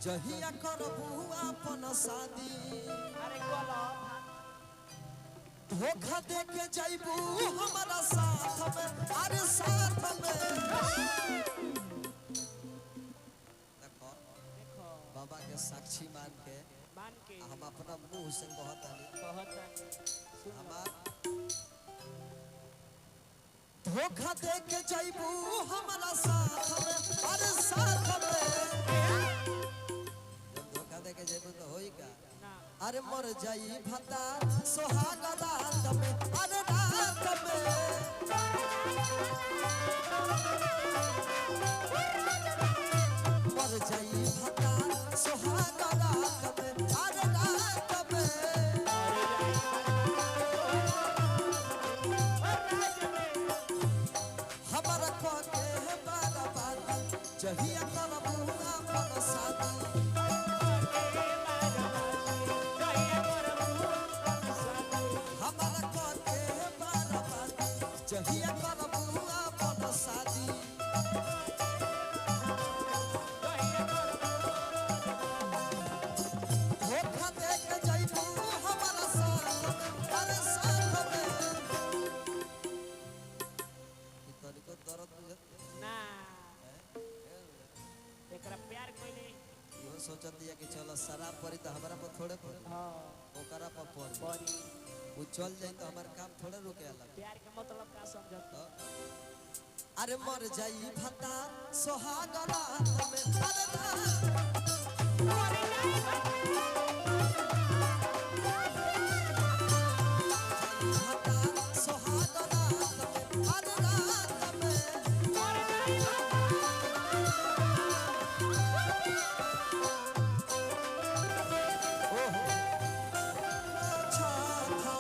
जहिया करबू अपन शादी अरे गोलाम धोखा दे के जाइबू हमारा साथ में अरे साथ में देखो देखो बाबा के साक्षी मान के हम अपना मुंह से कहतानी हमार धोखा दे के जाइबू हमारा साथ में अरे साथ में जब धोखा दे के जाइबू तो होई का अरे मर जाई भता सोहाग रात में अरे रात में मर जाई भता सोहाग रात में अरे रात में हमारा को के बारा बारा जहिया करबू अपन शादी जहिया करबू अपन शादी धोखा दे के जाइबू हमारा साथ अरे साथ में तनिको दर्द ना एकरा प्यार कोई नहीं यो सोचत दिया कि चलो शराब परी तो हमारा पर थोड़े पर हां ओकरा पर परी वो चल जाए तो हमार काम थोड़े रुके अलग प्यार के मतलब का समझत अरे मर जाई भता सोहाग रात में अरे भता सोहाग रात में अरे रात में ओहो अच्छा था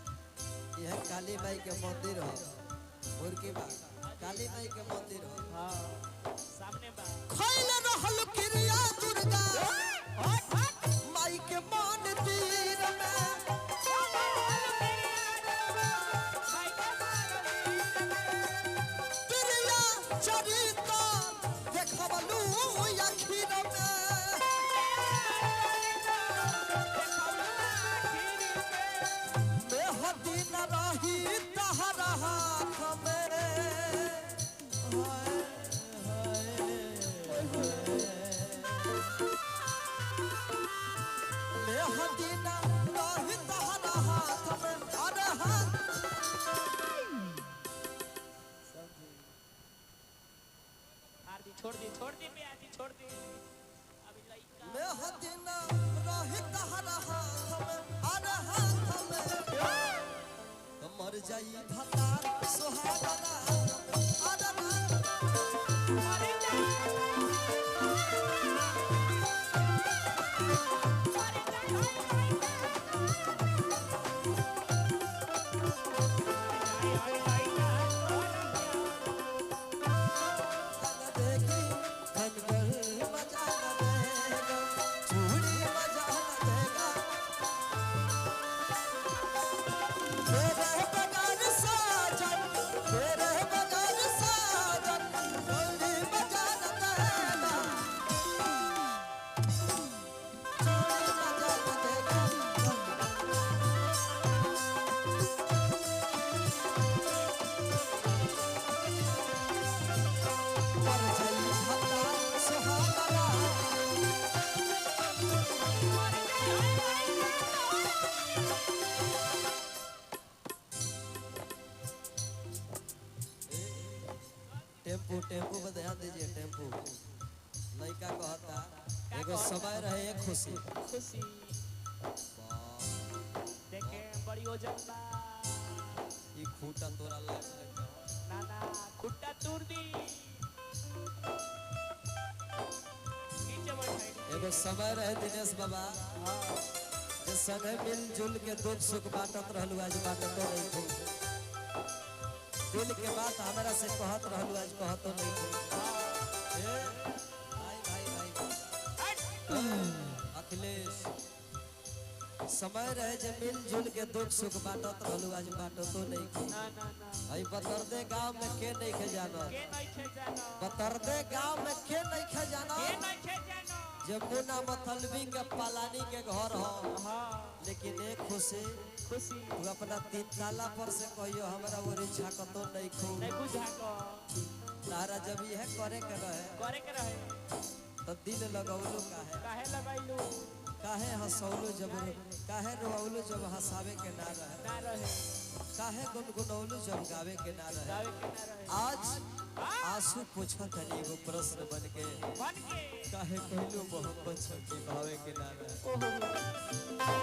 काली माई के मंदिर हो और के बा काली माई के मंदिर हो हां सामने बा खइले रहल क्रिया दुर्गा माई के मंदिर में क्रिया चरित देखबलू आखिर में मेहदी न रही तहरा हाथ में मेहदी न रही तहरा हाथ में अरे हाथ आरती छोड़ दी पे आरती छोड़ दी अभी लइका मेहदी न रही तहरा हाथ में अरे हाथ में तो मर जाई भता सोहाग रात में अरे रात मर जा देखी खनगल मजा न देगा चूड़ी मजा न देगा तेरे बगैर साजन चूड़ी मजा न देगा चूड़ी मजा न देगा टेम्पू टेम्पू पे ध्यान दीजिए टेम्पू लड़का कहता एगो समय रहे एक खुशी खुशी देखे बड़ी ओजन बा ई खूंटा तोरा लाग ना ना खुट्टा तोड़ दी नीचे बैठ एगो समय रहे दिनेश बाबा जे संगे मिलजुल के दुख सुख बांटत रहलू आज बांटतो नहीं थी दिल के बात हमरा से कहत रहलू आज कहतो नहीं थी भाई अखिलेश समय रहे जे मिलजुल के दुख सुख बांटत रहलू आज बांटतो नहीं थी ना ना ना भाई बतरदे गांव में के नहीं खे जानो के नहीं खे जानो बतरदे गांव में के नहीं खे जानो के नहीं खे जानो जमुना मतलबी के पालानी के घर हो हां लेकिन एक खुशी खुशी तू अपना 3 ताला पर से कहियो हमरा वो इच्छा कतो नहीं खो नहीं बुझा को तारा जब यह करे के रहे तो दिल लगौलो काहे लगाइलू काहे हंसौलो जब काहे रोवलो जब हंसावे के ना रहे काहे गुनगुनौलो जब गावे के ना रहे गावे के ना रहे आज आंसू पूछत हनी एगो प्रश्न बन के काहे कहलो मोहब्बत छकी भावे के ना रहे ओहो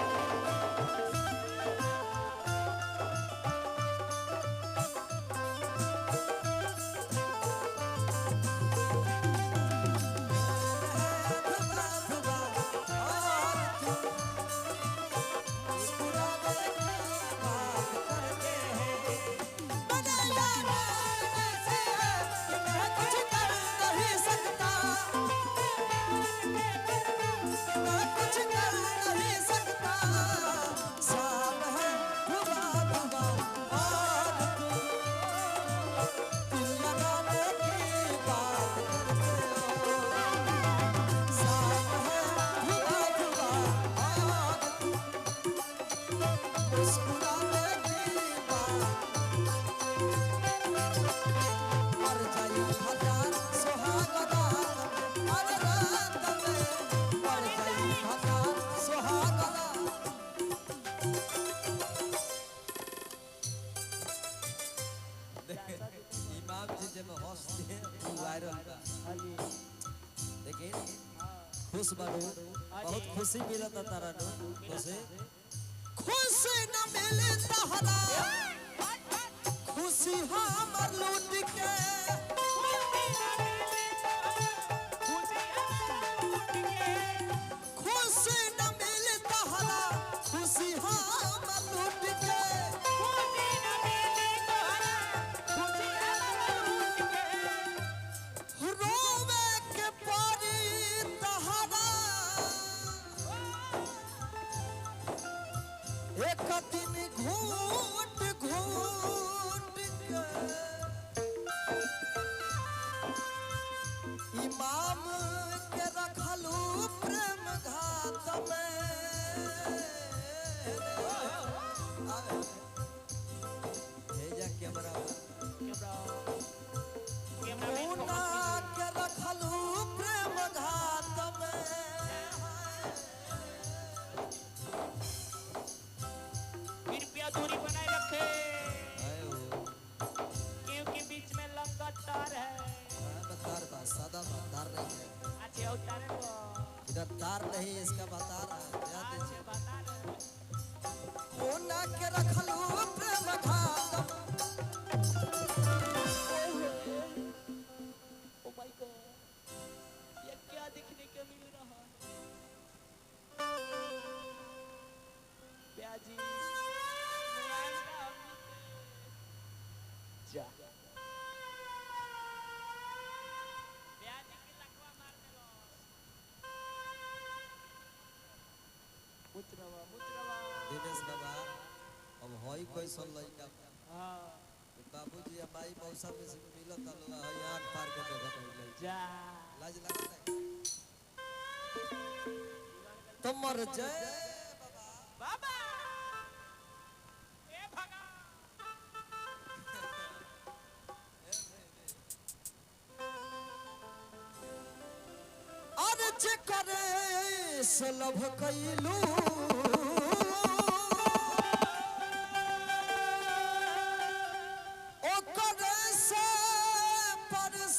खुश बाबू बहुत खुशी मिलत तारा नो खुशी न मिले तहरा खुशी हमर लूट के खुशी न मिले तहरा खुशी हमर लूट के रोवे के परी एक दिन घूट घूट के इमाम के रखलू प्रेम घात में भेजा कैमरा मुन्ना के रखलू प्रेम घात में दूरी बनाए रखे क्योंकि बीच में लंबा तार है तार बा सादा तार नहीं है अच्छे उतारे वो इधर तार नहीं इसका बता रहा है ध्यान दीजिए बता रहे मुन्ना के रखलू प्रेम घात ओ माय गॉड ये क्या देखने को मिल रहा है प्याजी जा प्याजी की लकवा मार दे लो मुत्रवा दिनेश बाबा अब होई कोई सन लइका हां बाबूजी या माई मौसा में से मिलत हलो आंख पार के देखत रही जा लाज लगता है तो मर जाए बाबा ए भगा अर्ज करे सलभ कैलू ओ करे से परस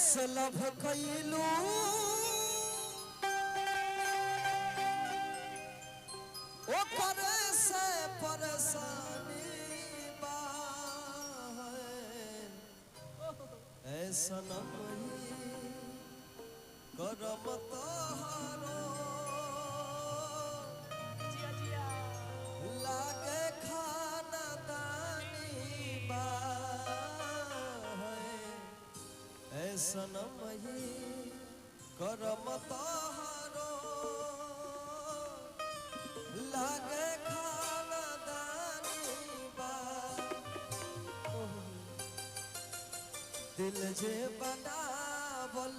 से लभ कैलू ओकर से परेशानी बा ऐसा न करम तोहरो जिया जिया लागे खाना दानी बा ऐसा न करम तोहरो लागे खाना दानी बा दिल जे बनावल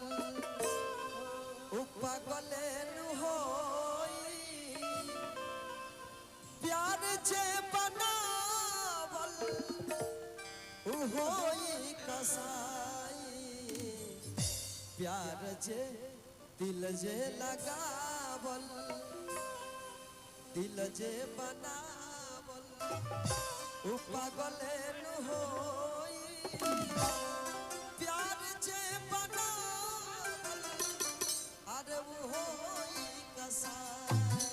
उपगले होई प्यार जे बनावल होई कसाई प्यार जे दिल जे लगावल दिल जे बनावल उपगले होई प्यार जे बनावल अरे वो होई कसाई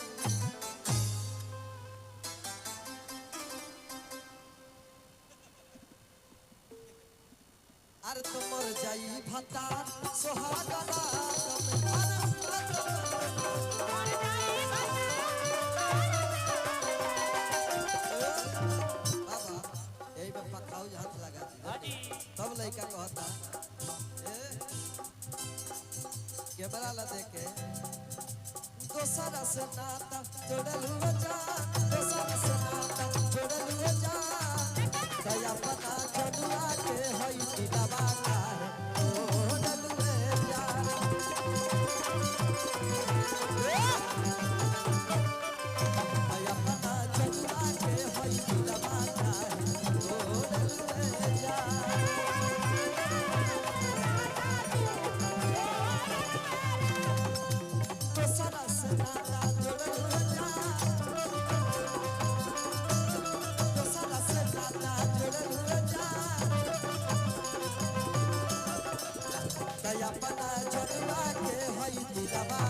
अरे तो मर जाई भता सोहागला हाथ लगा तब लड़का कहता कैमरा ला देखे दोसरा से नाता जोड़ल हुआ जा दोसरा से नाता जोड़ल हुआ जा दया पता जनुआ के हई दिलवा का जोड़ल हुआ जा दया पता जनुआ के हई दिलवा का जोड़ल हुआ जा दोसरा से नाता जोड़ल हुआ जा दोसरा से नाता जोड़ल हुआ जा दया पता जनुआ के हई दिलवा